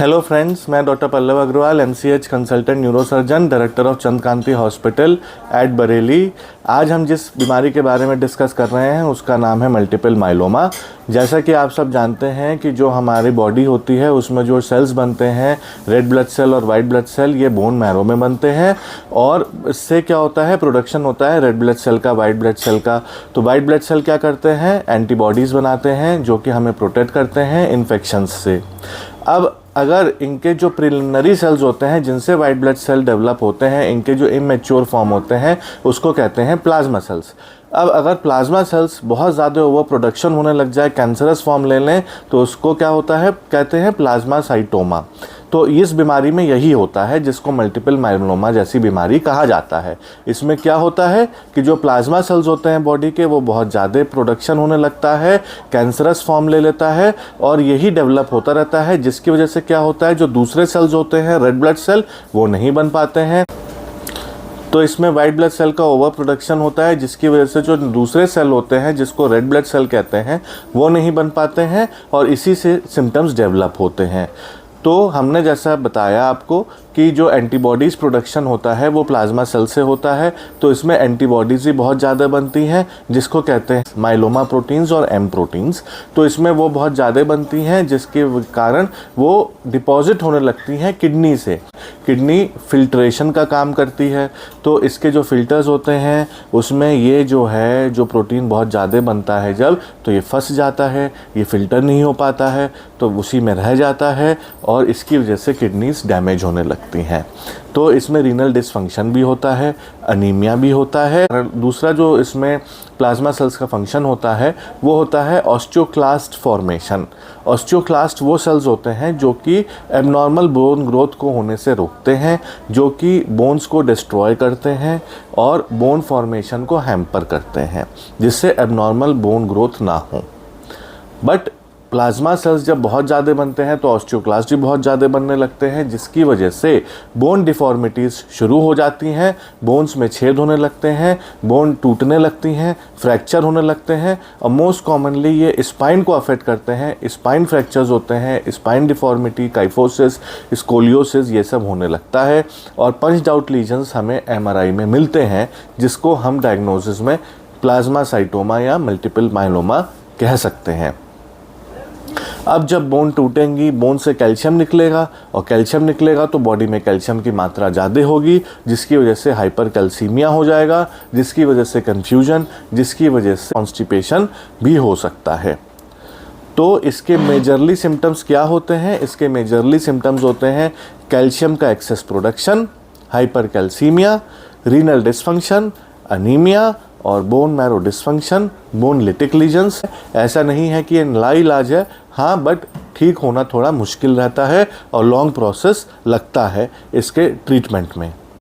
Hello friends, मैं doctor Pallav Agarwal, MCH consultant neurosurgeon, director of Chandrakanti hospital at Bareilly. आज हम जिस बीमारी के बारे में डिस्कस कर रहे हैं उसका नाम है मल्टीपल माइलोमा। जैसा कि आप सब जानते हैं कि जो हमारी बॉडी होती है उसमें जो सेल्स बनते हैं, रेड ब्लड सेल और वाइट ब्लड सेल, ये बोन मैरो में बनते हैं। और इससे क्या होता है, प्रोडक्शन होता है रेड ब्लड सेल का, वाइट ब्लड सेल का। तो वाइट ब्लड सेल क्या करते हैं, एंटीबॉडीज़ बनाते हैं जो कि हमें प्रोटेक्ट करते हैं इन्फेक्शंस से। अब अगर इनके जो प्रिलिमिनरी सेल्स होते हैं जिनसे वाइट ब्लड सेल डेवलप होते हैं, इनके जो इमेच्योर फॉर्म होते हैं उसको कहते हैं प्लाज्मा सेल्स। अब अगर प्लाज्मा सेल्स बहुत ज़्यादा ओवर प्रोडक्शन होने लग जाए, कैंसरस फॉर्म ले लें, तो उसको क्या होता है, कहते हैं प्लाज्मासाइटोमा। तो इस बीमारी में यही होता है जिसको मल्टीपल माइलोमा जैसी बीमारी कहा जाता है। इसमें क्या होता है कि जो प्लाज्मा सेल्स होते हैं बॉडी के, वो बहुत ज़्यादा प्रोडक्शन होने लगता है, कैंसरस फॉर्म ले लेता है और यही डेवलप होता रहता है, जिसकी वजह से क्या होता है, जो दूसरे सेल्स होते हैं रेड ब्लड सेल, वो नहीं बन पाते हैं। तो इसमें वाइट ब्लड सेल का ओवर प्रोडक्शन होता है, जिसकी वजह से जो दूसरे सेल होते हैं जिसको रेड ब्लड सेल कहते हैं वो नहीं बन पाते हैं और इसी से सिम्टम्स डेवलप होते हैं। तो हमने जैसा बताया आपको कि जो एंटीबॉडीज़ प्रोडक्शन होता है वो प्लाज्मा सेल से होता है, तो इसमें एंटीबॉडीज़ भी बहुत ज़्यादा बनती हैं जिसको कहते हैं माइलोमा प्रोटीन्स और एम प्रोटीन्स। तो इसमें वो बहुत ज़्यादा बनती हैं जिसके कारण वो डिपॉजिट होने लगती हैं किडनी से। किडनी फिल्ट्रेशन का काम करती है, तो इसके जो फिल्टर्स होते हैं उसमें ये जो है जो प्रोटीन बहुत ज़्यादा बनता है जब, तो ये फंस जाता है, ये फिल्टर नहीं हो पाता है, तो उसी में रह जाता है और इसकी वजह से किडनीज डैमेज होने लगती हैं। तो इसमें रीनल डिसफंक्शन भी होता है, अनीमिया भी होता है। दूसरा जो इसमें प्लाज्मा सेल्स का फंक्शन होता है वो होता है ऑस्टियोक्लास्ट फॉर्मेशन। ऑस्टियोक्लास्ट वो सेल्स होते हैं जो कि एबनॉर्मल बोन ग्रोथ को होने से रोकते हैं, जो कि बोन्स को डिस्ट्रॉय करते हैं और बोन फॉर्मेशन को हैम्पर करते हैं, जिससे एबनॉर्मल बोन ग्रोथ ना हो। बट प्लाज्मा सेल्स जब बहुत ज़्यादा बनते हैं तो ऑस्टियोक्लास्ट भी बहुत ज़्यादा बनने लगते हैं, जिसकी वजह से बोन डिफॉर्मिटीज़ शुरू हो जाती हैं, बोन्स में छेद होने लगते हैं, बोन टूटने लगती हैं, फ्रैक्चर होने लगते हैं और मोस्ट कॉमनली ये स्पाइन को अफेक्ट करते हैं। स्पाइन फ्रैक्चर्स होते हैं, स्पाइन डिफॉर्मिटी, काइफोसिस, स्कोलियोसिस, ये सब होने लगता है और पंच्ड आउट लीजन्स हमें एमआरआई में मिलते हैं, जिसको हम डायग्नोसिस में प्लाज्मासाइटोमा या मल्टीपल माइलोमा कह सकते हैं। अब जब बोन टूटेंगी, बोन से कैल्शियम निकलेगा और कैल्शियम निकलेगा तो बॉडी में कैल्शियम की मात्रा ज़्यादा होगी, जिसकी वजह से हाइपर कैल्सीमिया हो जाएगा, जिसकी वजह से कन्फ्यूजन, जिसकी वजह से कॉन्स्टिपेशन भी हो सकता है। तो इसके मेजरली सिम्टम्स क्या होते हैं? इसके मेजरली सिम्टम्स होते हैं कैल्शियम का excess production, hypercalcaemia, renal dysfunction, anaemia और bone marrow dysfunction, bone lytic lesions. ऐसा नहीं है कि ये लाइलाज है, हाँ, बट ठीक होना थोड़ा मुश्किल रहता है और लॉन्ग प्रोसेस लगता है इसके ट्रीटमेंट में।